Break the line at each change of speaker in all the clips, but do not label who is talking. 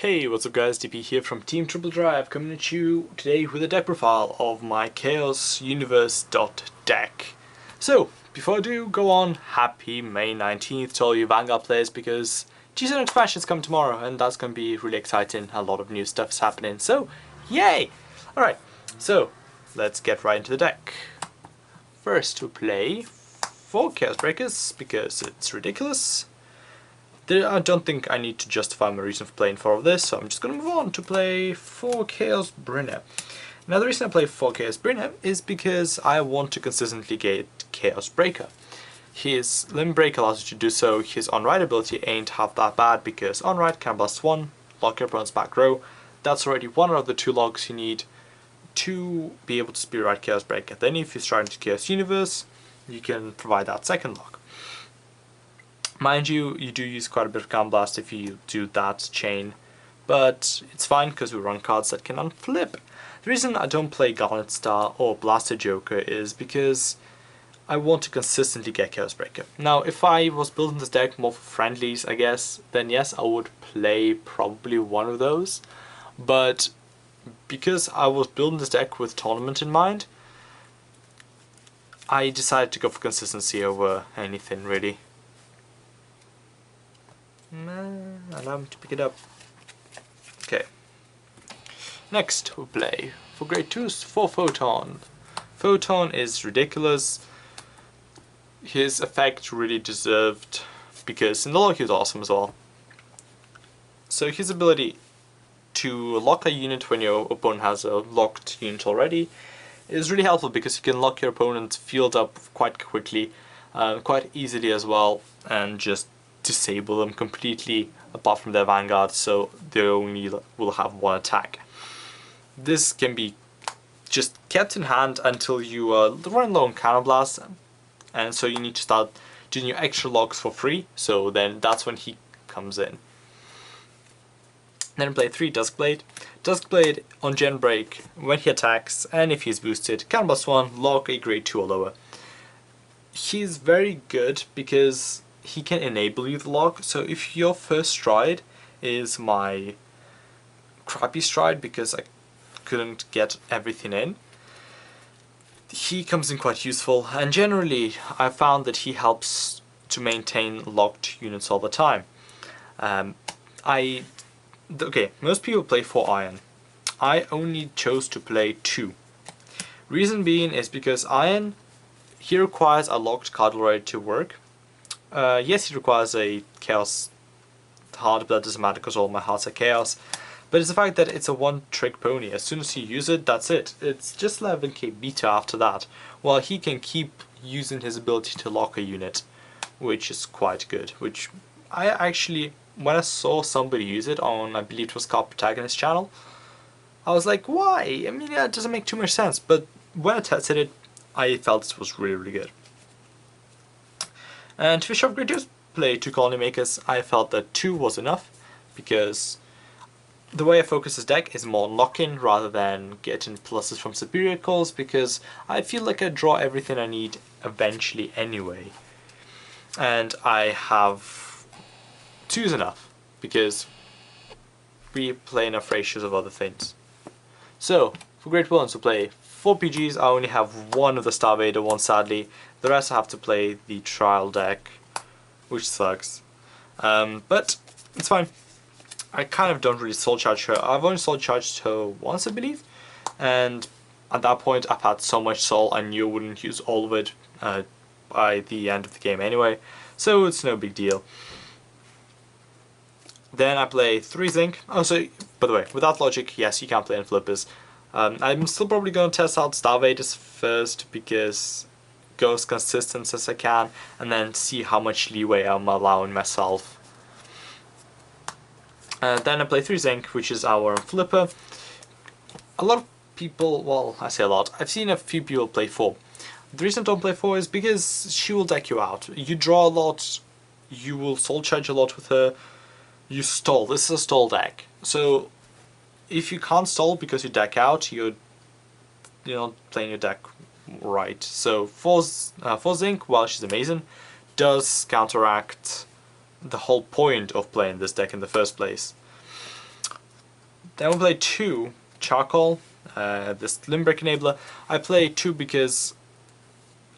Hey, what's up guys, DP here from Team Triple Drive, coming at you today with a deck profile of my Chaos Universe deck. So, before I do go on, happy May 19th to all you Vanguard players, because G7 expansion is coming tomorrow and that's going to be really exciting. A lot of new stuff is happening, so yay! Alright, so let's get right into the deck. First we play 4 Chaos Breakers, because it's ridiculous. I don't think I need to justify my reason for playing 4 of this, so I'm just going to move on to play 4 Chaos Bringer. Now the reason I play 4 Chaos Bringer is because I want to consistently get Chaos Breaker. His Limb Break allows you to do so. His on-right ability ain't half that bad, because on-right can blast 1, lock your opponent's back row. That's already one of the 2 logs you need to be able to speed right Chaos Breaker. Then if you start into Chaos Universe, you can provide that second log. Mind you, you do use quite a bit of Gun Blast if you do that chain, but it's fine because we run cards that can unflip. The reason I don't play Gauntlet Star or Blaster Joker is because I want to consistently get Chaos Breaker. Now, if I was building this deck more for friendlies, I guess, then yes, I would play probably one of those. But because I was building this deck with tournament in mind, I decided to go for consistency over anything really. Allow me to pick it up. Okay. Next we play for grade 2s 4 Photon. Photon is ridiculous. His effect really deserved, because in the log he was awesome as well. So his ability to lock a unit when your opponent has a locked unit already is really helpful, because you can lock your opponent's field up quite quickly, quite easily as well, and just disable them completely apart from their Vanguard, so they only will have one attack. This can be just kept in hand until you run low on Counterblast, and so you need to start doing your extra logs for free, so then that's when he comes in. Then play 3 Duskblade. Duskblade on Gen Break, when he attacks and if he's boosted, Counterblast 1, log a grade 2 or lower. He's very good because he can enable you the log. So if your first stride is my crappy stride because I couldn't get everything in, he comes in quite useful, and generally I found that he helps to maintain locked units all the time. Okay, most people play 4 Iron. I only chose to play 2. Reason being is because Iron, he requires a locked card already to work. Yes, he requires a Chaos heart, but that doesn't matter because all my hearts are Chaos. But it's the fact that it's a one-trick pony. As soon as you use it, that's it. It's just 11k beta after that, while he can keep using his ability to lock a unit, which is quite good. Which I actually, when I saw somebody use it on, I believe it was Card Protagonist channel, I was like, why? I mean, yeah, it doesn't make too much sense. But when I tested it, I felt it was really, really good. And to finish off grade 2, play 2 Colony Makers. I felt that 2 was enough, because the way I focus this deck is more on lock-in rather than getting pluses from superior calls, because I feel like I draw everything I need eventually anyway. And I have 2 is enough, because we play enough ratios of other things. So, for grade 1s, we play 4 PGs. I only have 1 of the Star Vader one, sadly. The rest I have to play the trial deck, which sucks. But it's fine. I kind of don't really soul charge her. I've only soul charged her once, I believe. And at that point I've had so much soul I knew I wouldn't use all of it by the end of the game anyway. So it's no big deal. Then I play 3 Zinc. Oh, so, by the way, without logic, yes, you can play in flippers. I'm still probably going to test out Star Vaders first, because go as consistent as I can, and then see how much leeway I'm allowing myself. Then I play 3 Zinc, which is our flipper. A lot of people, well, I say a lot, I've seen a few people play 4. The reason I don't play 4 is because she will deck you out. You draw a lot, you will soul charge a lot with her, you stall. This is a stall deck. So if you can't stall because you deck out, you're not playing your deck right. So 4 Zinc, while she's amazing, does counteract the whole point of playing this deck in the first place. Then we'll play 2 Charcoal, this Limb Break Enabler. I play 2 because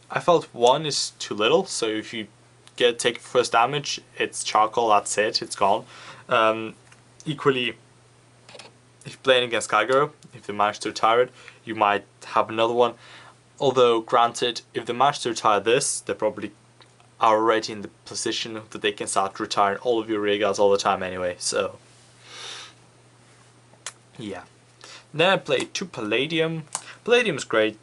I felt 1 is too little, so if you take first damage, it's Charcoal, that's it, it's gone. Equally, if you're playing against Kaigoro, if they manage to retire it, you might have another one. Although, granted, if they manage to retire this, they probably are already in the position that they can start retiring all of your rear guards all the time anyway, so yeah. Then I play 2 Palladium. Palladium's great.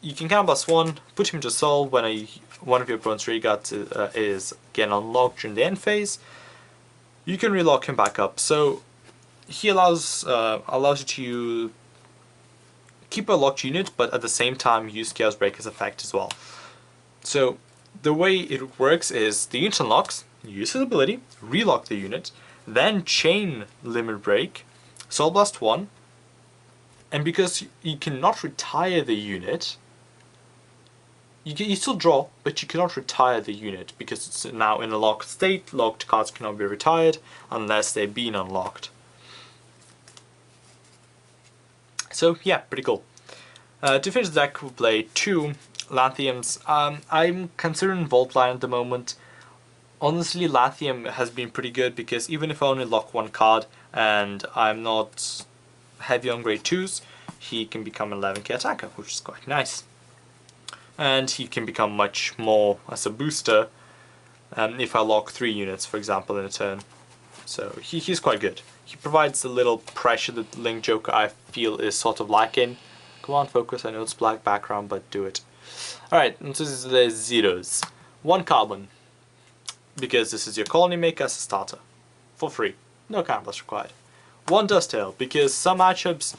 You can counterblast 1, put him to soul when one of your opponent's rear guards is again unlocked during the end phase. You can relock him back up, so he allows you to keep a locked unit, but at the same time use Chaos Breaker's effect as well. So the way it works is the unit unlocks, you use his ability, relock the unit, then chain Limit Break, Soul Blast 1, and because you cannot retire the unit, you still draw, but you cannot retire the unit because it's now in a locked state. Locked cards cannot be retired unless they've been unlocked. So yeah, pretty cool. To finish the deck, we'll play 2 Lanthiums. I'm considering Vault Line at the moment. Honestly, Lanthium has been pretty good because even if I only lock 1 card and I'm not heavy on grade 2s, he can become an 11k attacker, which is quite nice. And he can become much more as a booster if I lock 3 units, for example, in a turn. So he's quite good. He provides a little pressure that Link Joker I feel is sort of lacking. Come on, focus, I know it's black background, but do it. Alright, and so this is the zeros. 1 Carbon, because this is your colony maker as a starter. For free, no counterblast required. 1 Dusttail, because some matchups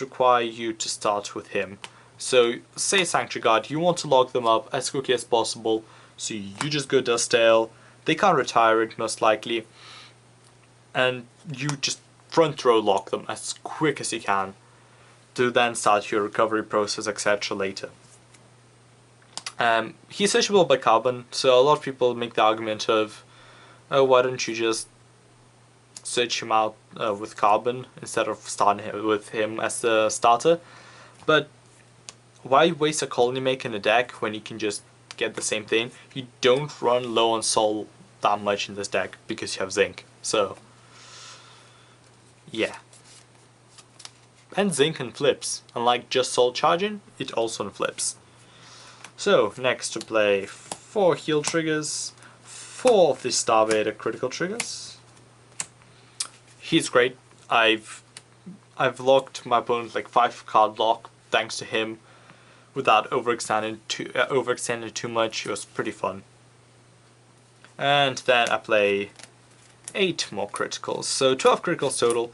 require you to start with him. So, say Sanctuary Guard, you want to lock them up as quickly as possible, so you just go Dusttail, they can't retire it most likely, and you just front row lock them as quick as you can, to then start your recovery process, etc. later. He's searchable by Carbon, so a lot of people make the argument of, oh, why don't you just search him out with Carbon instead of starting with him as the starter, but why waste a colony maker in a deck when you can just get the same thing? You don't run low on soul that much in this deck because you have zinc, so yeah. And zinc flips, unlike just soul charging, it also flips. So next to play 4 heal triggers, 4 of the Starvader critical triggers. He's great. I've locked my opponent like 5 card lock thanks to him, without overextending too much. It was pretty fun. And then I play 8 more criticals, so 12 criticals total.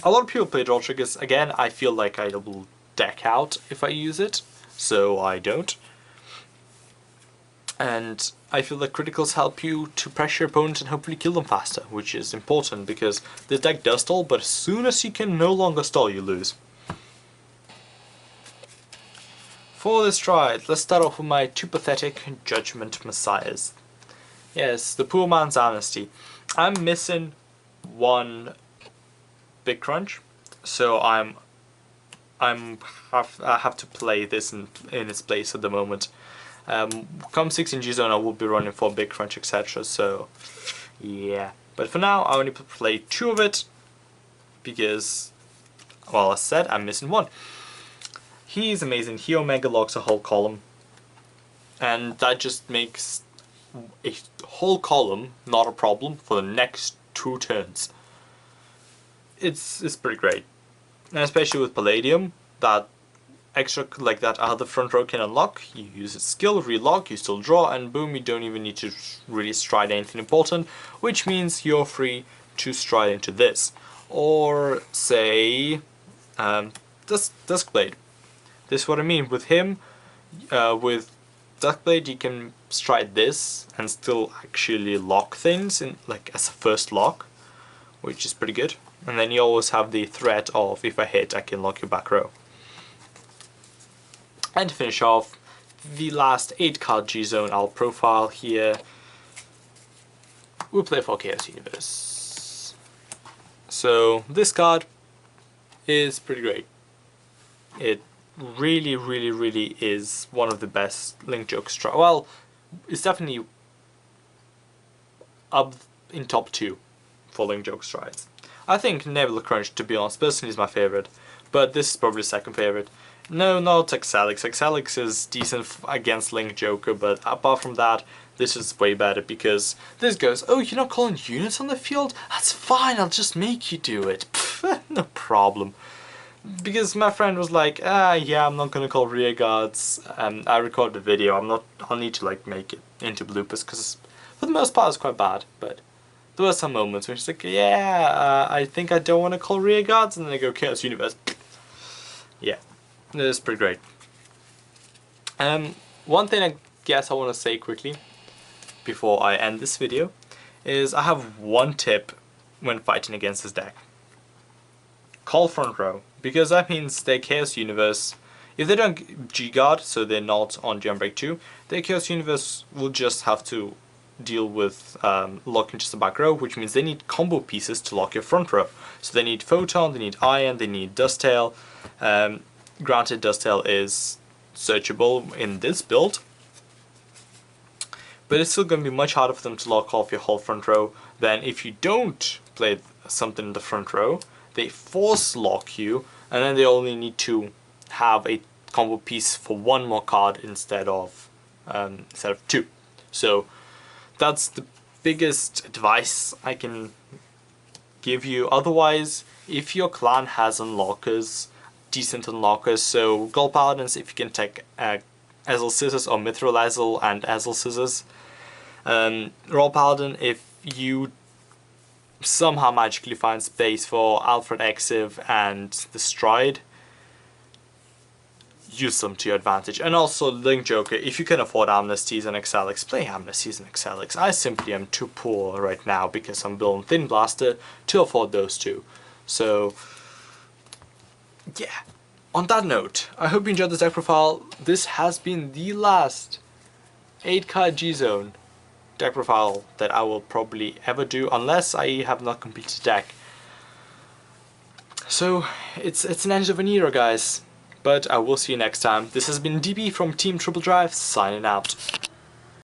A lot of people play draw triggers. Again, I feel like I will deck out if I use it, so I don't. And I feel that criticals help you to pressure your opponent and hopefully kill them faster, which is important because this deck does stall, but as soon as you can no longer stall, you lose. For this stride, let's start off with my 2 pathetic Judgment Messiahs. Yes, the poor man's amnesty. I'm missing 1 big crunch, so I have to play this in its place at the moment. Come 16 G zone, I will be running for big crunch, etc. So yeah, but for now I only play 2 of it because, well, as said, I'm missing 1. He's amazing. He Omega locks a whole column, and that just makes a whole column not a problem for the next 2 turns. It's pretty great, and especially with Palladium, that extra, like that other front row can unlock. You use its skill, relock, you still draw, and boom, you don't even need to really stride anything important, which means you're free to stride into this, or say Duskblade. This is what I mean with him. With Duskblade, you can stride this and still actually lock things in, like as a first lock, which is pretty good. And then you always have the threat of, if I hit, I can lock your back row. And to finish off, the last 8 card G-Zone I'll profile here. we'll play for Chaos Universe. So this card is pretty great. It really is one of the best Link Joker strides. Well, it's definitely up in top 2 for Link Joker strides. I think Nebula Crunch, to be honest, personally is my favourite, but this is probably second favourite. No, not Exalix. Exalix is decent against Link Joker, but apart from that, this is way better because this goes, oh, you're not calling units on the field? That's fine, I'll just make you do it. Pff, no problem. Because my friend was like, yeah, I'm not gonna call rear guards. I recorded a video. I'll need to like make it into bloopers because for the most part it's quite bad. But there were some moments where she's like, yeah, I think I don't want to call rear guards, and then they go Chaos Universe. Yeah, it's pretty great. One thing I guess I want to say quickly before I end this video is I have one tip when fighting against this deck. Call front row, because that means their Chaos Universe, if they don't G-Guard, so they're not on Genbreak 2, their Chaos Universe will just have to deal with locking just the back row, which means they need combo pieces to lock your front row. So they need Photon, they need Iron, they need Dusttail. Granted, Dusttail is searchable in this build, but it's still going to be much harder for them to lock off your whole front row than if you don't play something in the front row. They force lock you, and then they only need to have a combo piece for one more card instead of 2. So that's the biggest advice I can give you. Otherwise, if your clan has unlockers, decent unlockers, so Gold Paladins, if you can take Ezel Scissors or Mithril Ezel and Ezel Scissors. Royal Paladin, if you somehow magically find space for Alfred Exiv and the Stride, use them to your advantage. And also Link Joker, if you can afford Amnesties and Exalix, play Amnesties and Exalix. I simply am too poor right now because I'm building Thin Blaster to afford those two. So yeah, on that note, I hope you enjoyed this deck profile. This has been the last 8-card G-Zone deck profile that I will probably ever do, unless I have not completed the deck. So it's an end of an era, guys, but I will see you next time. This has been DB from Team Triple Drive, signing out.